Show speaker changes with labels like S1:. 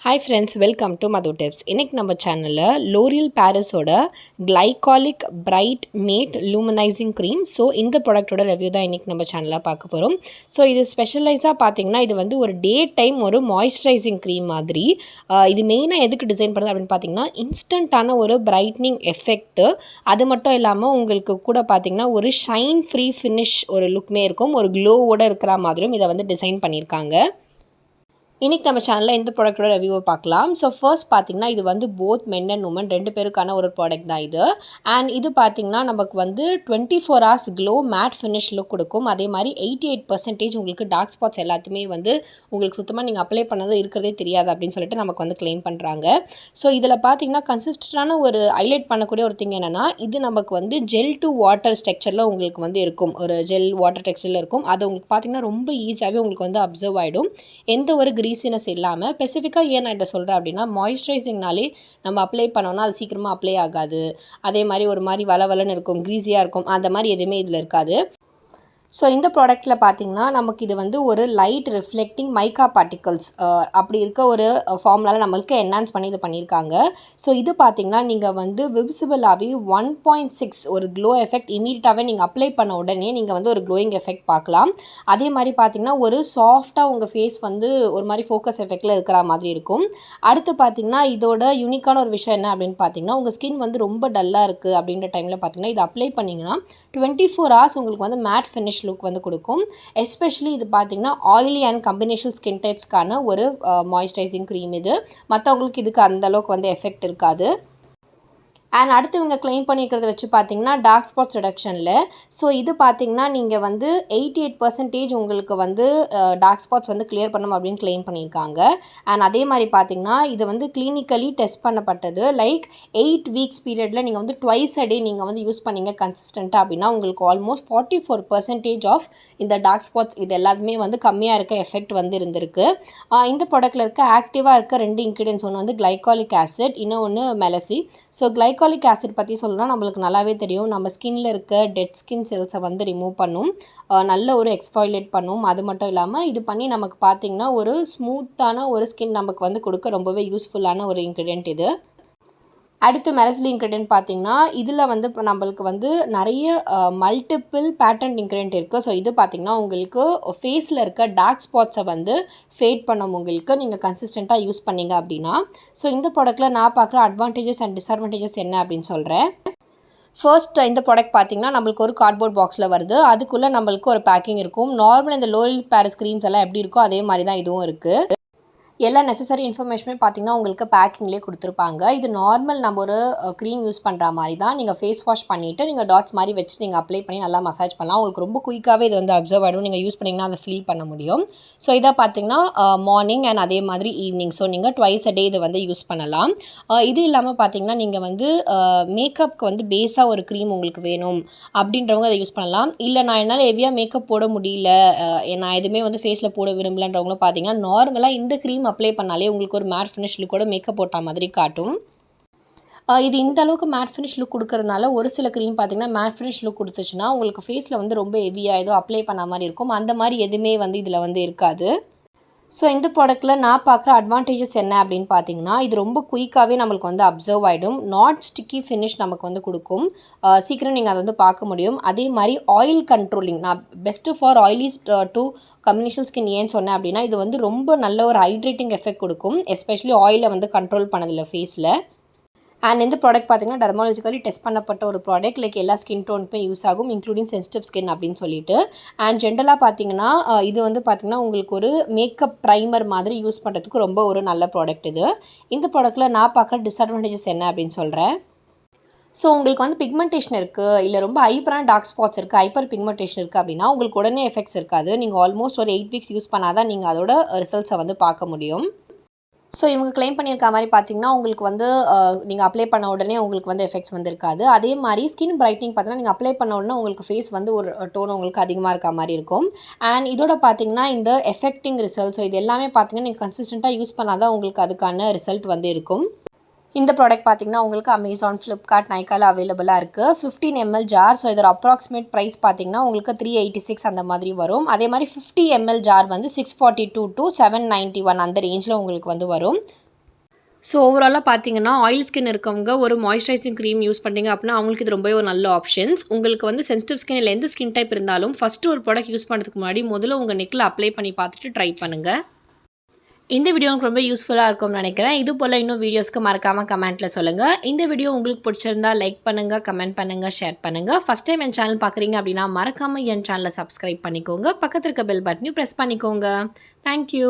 S1: Hi friends, welcome to Madhu tips. இன்றைக்கி நம்ம சேனலில் லோரியல் பாரிஸோட glycolic bright matte luminising cream. So இந்த ப்ராடக்ட்டோட ரிவ்யூ தான் இன்றைக்கி நம்ம சேனலில் பார்க்க போகிறோம். ஸோ இது ஸ்பெஷலைஸாக பார்த்தீங்கன்னா இது வந்து ஒரு டே டைம் ஒரு மாய்ஸ்சரைசிங் க்ரீம் மாதிரி. இது மெயினாக எதுக்கு டிசைன் பண்ணுறது அப்படின்னு பார்த்தீங்கன்னா இன்ஸ்டண்ட்டான ஒரு பிரைட்னிங் எஃபெக்ட்டு. அது மட்டும் இல்லாமல் உங்களுக்கு கூட பார்த்தீங்கன்னா ஒரு ஷைன் ஃப்ரீ ஃபினிஷ் ஒரு லுக்குமே இருக்கும். ஒரு க்ளோவோடு இருக்கிற மாதிரியும் இதை வந்து டிசைன் பண்ணியிருக்காங்க. இன்றைக்கி நம்ம சேனலில் இந்த ப்ராடக்ட்டோட ரிவ்யூவை பார்க்கலாம். ஸோ ஃபர்ஸ்ட் பார்த்திங்கன்னா இது வந்து போத் மென் அண்ட் உமன் 2 பேருக்கான ஒரு ப்ராடக்ட் தான் இது. அண்ட் இது பார்த்திங்கன்னா நமக்கு வந்து 24 hours glow matte finish look கொடுக்கும். அதே மாதிரி 88% உங்களுக்கு டார்க் ஸ்பாட்ஸ் எல்லாத்தையுமே வந்து உங்களுக்கு சுத்தமாக நீங்கள் அப்ளை பண்ணது இருக்கிறதே தெரியாது அப்படின்னு சொல்லிட்டு நமக்கு வந்து கிளைம் பண்ணுறாங்க. ஸோ இதில் பார்த்திங்கன்னா கன்சிஸ்டண்டான ஒரு ஹைலைட் பண்ணக்கூடிய ஒரு திங் என்னென்னா இது நமக்கு வந்து ஜெல் டு வாட்டர் ஸ்ட்ரக்சரில் உங்களுக்கு வந்து இருக்கும். ஒரு ஜெல் வாட்டர் டெக்ஸ்டரில் இருக்கும். அது உங்களுக்கு பார்த்திங்கன்னா ரொம்ப ஈஸியாகவே உங்களுக்கு வந்து அப்சர்வ் ஆகிடும். எந்த ஒரு கிரீசினஸ் இல்லாமல். ஸ்பெசிஃபிக்காக ஏன் நான் இதை சொல்கிறேன் அப்படின்னா மாய்ஸ்சரைசிங்னாலே நம்ம அப்ளை பண்ணோன்னா அது சீக்கிரமாக அப்ளை ஆகாது. அதே மாதிரி ஒரு மாதிரி வளவலன்னு இருக்கும், க்ரீஸியாக இருக்கும். அந்த மாதிரி எதுவுமே இதில் இருக்காது. ஸோ இந்த ப்ராடக்ட்டில் பார்த்திங்கன்னா நமக்கு இது வந்து ஒரு லைட் ரிஃப்ளெக்டிங் மைக்கா பார்ட்டிகல்ஸ் அப்படி இருக்க ஒரு ஃபார்முலாவில் நம்மளுக்கு என்ஹான்ஸ் பண்ணி இது பண்ணியிருக்காங்க. ஸோ இது பார்த்திங்கன்னா நீங்கள் வந்து விசிபிளாகவே 1.6 ஒரு க்ளோ எஃபெக்ட் இமீடியட்டாகவே நீங்கள் அப்ளை பண்ண உடனே நீங்கள் வந்து ஒரு க்ளோயிங் எஃபெக்ட் பார்க்கலாம். அதே மாதிரி பார்த்திங்கன்னா ஒரு சாஃப்டாக உங்கள் ஃபேஸ் வந்து ஒரு மாதிரி ஃபோக்கஸ் எஃபெக்டில் இருக்கிற மாதிரி இருக்கும். அடுத்து பார்த்திங்கன்னா இதோட யூனிக்கான ஒரு விஷயம் என்ன அப்படின்னு பார்த்திங்கன்னா உங்கள் ஸ்கின் வந்து ரொம்ப டல்லாக இருக்குது அப்படின்ற டைமில் பார்த்திங்கன்னா இதை அப்ளை பண்ணிங்கன்னா 24 hours உங்களுக்கு வந்து மேட் ஃபினிஷ் லுக் வந்து கொடுக்கும். எஸ்பெஷலி இது பார்த்திங்கன்னா ஆயிலி அண்ட் கம்பினேஷன் ஸ்கின் டைப்ஸ்க்கான ஒரு மாய்ஸ்சரைசிங் க்ரீம் இது. மற்றவங்களுக்கு இதுக்கு அந்தளவுக்கு வந்து எஃபெக்ட் இருக்காது. அண்ட் அடுத்து இவங்க கிளைம் பண்ணியிருக்கிறத வச்சு பார்த்தீங்கன்னா டார்க் ஸ்பாட்ஸ் ரிடக்ஷனில். ஸோ இது பார்த்தீங்கன்னா நீங்கள் வந்து 88% உங்களுக்கு வந்து டார்க் ஸ்பாட்ஸ் வந்து கிளியர் பண்ணணும் அப்படின்னு கிளைம் பண்ணியிருக்காங்க. அண்ட் அதே மாதிரி பார்த்தீங்கன்னா இது வந்து கிளினிக்கலி டெஸ்ட் பண்ணப்பட்டது. லைக் 8 weeks பீரியடில் நீங்கள் வந்து ட்வைஸ் அ டே நீங்கள் வந்து யூஸ் பண்ணிங்க கன்சிஸ்டண்ட்டாக அப்படின்னா உங்களுக்கு ஆல்மோஸ்ட் 44% ஆஃப் இந்த டார்க் ஸ்பாட்ஸ் இது எல்லாத்துமே வந்து கம்மியாக இருக்க எஃபெக்ட் வந்து இருந்திருக்கு. இந்த ப்ராடக்ட்டில் இருக்க ஆக்டிவாக இருக்க 2 இன்க்ரீடியன்ஸ் ஒன்று வந்து கிளைகாலிக் ஆசிட், இன்னொன்று மெலசி. ஸோ கிளைகாலிக் ஆசிட் பற்றி சொல்லணும்னா நம்மளுக்கு நல்லாவே தெரியும். நம்ம ஸ்கின்ல இருக்க டெட் ஸ்கின் செல்ஸை வந்து ரிமூவ் பண்ணும், நல்ல ஒரு எக்ஸ்ஃபாயிலேட் பண்ணும். அது மட்டும் இல்லாமல் இது பண்ணி நமக்கு பார்த்திங்கன்னா ஒரு ஸ்மூத்தான ஒரு ஸ்கின் நமக்கு வந்து கொடுக்க ரொம்பவே யூஸ்ஃபுல்லான ஒரு இன்க்ரீடியன்ட் இது. அடுத்து மெலசிலி இன்க்ரீடியன்ட் பார்த்திங்கன்னா இதில் வந்து இப்போ நம்மளுக்கு வந்து நிறைய மல்டிபிள் பேட்டர்ன் இன்க்ரீடியன்ட் இருக்குது. ஸோ இது பார்த்திங்கன்னா உங்களுக்கு ஃபேஸில் இருக்க டார்க் ஸ்பாட்ஸை வந்து ஃபேட் பண்ணும் உங்களுக்கு நீங்கள் கன்சிஸ்டண்ட்டாக யூஸ் பண்ணிங்க அப்படின்னா. ஸோ இந்த ப்ராடக்ட்டில் நான் பார்க்குற அட்வான்டேஜஸ் அண்ட் டிஸ்அட்வான்டேஜஸ் என்ன அப்படின்னு சொல்கிறேன். ஃபர்ஸ்ட் இந்த ப்ராடக்ட் பார்த்திங்கன்னா நம்மளுக்கு ஒரு கார்ட்போர்ட் பாக்ஸில் வருது. அதுக்குள்ளே நம்மளுக்கு ஒரு பேக்கிங் இருக்கும். நார்மல் இந்த லோரியல் பாரிஸ் க்ரீம்ஸ் எல்லாம் எப்படி இருக்கோ அதே மாதிரி தான் இதுவும் இருக்குது. எல்லா நெசசரி இன்ஃபர்மேஷனுமே பார்த்திங்கன்னா உங்களுக்கு பேக்கிங்லேயே கொடுத்துருப்பாங்க. இது நார்மல் நம்ம ஒரு க்ரீம் யூஸ் பண்ணுற மாதிரி தான். நீங்கள் ஃபேஸ் வாஷ் பண்ணிவிட்டு நீங்கள் டாட்ஸ் மாதிரி வச்சு நீங்கள் அப்ளை பண்ணி நல்லா மசாஜ் பண்ணலாம். உங்களுக்கு ரொம்ப குயிக்காகவே இது வந்து அப்சர்வ் ஆகிடும். நீங்கள் யூஸ் பண்ணிங்கன்னா அதை ஃபீல் பண்ண முடியும். ஸோ இதை பார்த்திங்கன்னா மார்னிங் அண்ட் அதே மாதிரி ஈவினிங், ஸோ நீங்கள் ட்வைஸ் அ டே இதை வந்து யூஸ் பண்ணலாம். இது இல்லாமல் பார்த்திங்கன்னா நீங்கள் வந்து மேக்கப்புக்கு வந்து பேஸாக ஒரு க்ரீம் உங்களுக்கு வேணும் அப்படின்றவங்க அதை யூஸ் பண்ணலாம். இல்லை நான் என்னால் ஹெவியாக மேக்கப் போட முடியல, நான் எதுவுமே வந்து ஃபேஸில் போட விரும்பலன்றவங்களும் பார்த்திங்கன்னா நார்மலாக இந்த க்ரீம் அப்ளை பண்ணாலே உங்களுக்கு ஒரு மேட் ஃபினிஷ் லுக்கோட மேக்கப் போட்ட மாதிரி காட்டும். இது இந்த அளவுக்கு மேட் ஃபினிஷ் லுக் கொடுக்கறதுனால ஒரு சில க்ரீம் பார்த்திங்கன்னா மேட் ஃபினிஷ் லுக் கொடுத்துச்சுன்னா உங்களுக்கு ஃபேஸில் வந்து ரொம்ப ஹெவியாக ஏதோ அப்ளை பண்ண மாதிரி இருக்கும். அந்த மாதிரி எதுவுமே வந்து இதில் வந்து இருக்காது. ஸோ இந்த ப்ராடக்ட்டில் நான் பார்க்குற அட்வான்டேஜஸ் என்ன அப்படின்னு பார்த்தீங்கன்னா இது ரொம்ப குயிக்காகவே நம்மளுக்கு வந்து அப்சர்வ் ஆகிடும். நாட் ஸ்டிக்கி ஃபினிஷ் நமக்கு வந்து கொடுக்கும். சீக்கிரம் நீங்கள் அதை வந்து பார்க்க முடியும். அதே மாதிரி ஆயில் கண்ட்ரோலிங், நான் best for oily to combination skin ஏன்னு சொன்னேன் அப்படின்னா இது வந்து ரொம்ப நல்ல ஒரு ஹைட்ரேட்டிங் எஃபெக்ட் கொடுக்கும். எஸ்பெஷலி ஆயிலை வந்து கண்ட்ரோல் பண்ணதில்லை ஃபேஸில். அண்ட் இந்த ப்ராடக்ட் பார்த்திங்கன்னா டெர்மாலஜிக்கலி டெஸ்ட் பண்ணப்பட்ட ஒரு ப்ராடக்ட். லைக் எல்லா ஸ்கின் டோனுக்குமே யூஸ் ஆகும், இன்க்ளூடிங் சென்சிட்டிவ் ஸ்கின் அப்படின்னு சொல்லிட்டு. அண்ட் ஜென்ரலாக பார்த்திங்கன்னா இது வந்து பார்த்திங்கன்னா உங்களுக்கு ஒரு மேக்கப் ப்ரைமர் மாதிரி யூஸ் பண்ணுறதுக்கு ரொம்ப ஒரு நல்ல ப்ராடக்ட் இது. இந்த ப்ராடக்ட்டில் நான் பார்க்குற டிஸ்அட்வான்டேஜஸ் என்ன அப்படின்னு சொல்கிறேன். ஸோ உங்களுக்கு வந்து பிக்மெண்டேஷன் இருக்குது, இல்லை ரொம்ப ஹைப்பரான டார்க் ஸ்பாட்ஸ் இருக்குது, ஹைப்பர் பிக்மெண்டேஷன் இருக்குது அப்படின்னா உங்களுக்கு உடனே எஃபெக்ட்ஸ் இருக்காது. நீங்கள் ஆல்மோஸ்ட் ஒரு 8 weeks யூஸ் பண்ணால் தான் நீங்கள் அதோட ரிசல்ட்ஸை வந்து பார்க்க முடியும். ஸோ இவங்க கிளைம் பண்ணியிருக்க மாதிரி பார்த்திங்கன்னா உங்களுக்கு வந்து நீங்கள் அப்ளை பண்ண உடனே உங்களுக்கு வந்து எஃபெக்ட்ஸ் வந்து இருக்காது. அதே மாதிரி ஸ்கின் பிரைட்னிங் பார்த்தீங்கன்னா நீங்கள் அப்ளை பண்ண உடனே உங்களுக்கு ஃபேஸ் வந்து ஒரு டோன் உங்களுக்கு அதிகமாக இருக்க மாதிரி இருக்கும். அண்ட் இதோட பார்த்திங்கன்னா இந்த எஃபெக்டிங் ரிசல்ட், ஸோ இது எல்லாமே பார்த்திங்கன்னா நீங்கள் கன்சிஸ்டண்ட்டாக யூஸ் பண்ணால் தான் உங்களுக்கு அதுக்கான ரிசல்ட் வந்து இருக்கும். இந்த ப்ராடக்ட் பார்த்திங்கன்னா உங்களுக்கு அமேசான், ஃப்ளிப்கார்ட், நைக்கால அவைலபிளாக இருக்குது. 15 ml ஜார். ஸோ இதோட அப்ராக்சிமேட் ப்ரைஸ் பார்த்திங்கன்னா உங்களுக்கு 386 அந்த மாதிரி வரும். அதே மாதிரி 50 ml ஜார் வந்து 642 to 791 அந்த ரேஞ்சில் உங்களுக்கு வந்து வரும். ஸோ ஓவராலாக பார்த்தீங்கன்னா ஆயில் ஸ்கின் இருக்கவங்க ஒரு மாய்ஸ்சரைசிங் க்ரீம் யூஸ் பண்ணுறீங்க அப்படின்னா அவங்களுக்கு இது ரொம்பவே ஒரு நல்ல ஆப்ஷன்ஸ். உங்களுக்கு வந்து சென்சிட்டிவ் ஸ்கின் இல்லை எந்த ஸ்கின் டைப் இருந்தாலும் ஃபஸ்ட்டு ஒரு ப்ராடக்ட் யூஸ் பண்ணுறதுக்கு முன்னாடி முதல்ல உங்கள் நெக்கில் அப்ளை பண்ணி பார்த்துட்டு ட்ரை பண்ணுங்கள். இந்த வீடியோ உங்களுக்கு ரொம்ப யூஸ்ஃபுல்லாக இருக்கும்னு நினைக்கிறேன். இது போல் இன்னும் வீடியோஸ்க்கு மறக்காமல் கமெண்ட்டில் சொல்லுங்கள். இந்த வீடியோ உங்களுக்கு பிடிச்சிருந்தா லைக் பண்ணுங்கள், கமெண்ட் பண்ணுங்கள், ஷேர் பண்ணுங்கள். ஃபஸ்ட் டைம் என் சேனல் பார்க்குறீங்க அப்படின்னா மறக்காமல் என் சேனலை சப்ஸ்கிரைப் பண்ணிக்கோங்க. பக்கத்தில் இருக்க பெல் பட்டனையும் ப்ரெஸ் பண்ணிக்கோங்க. தேங்க்யூ.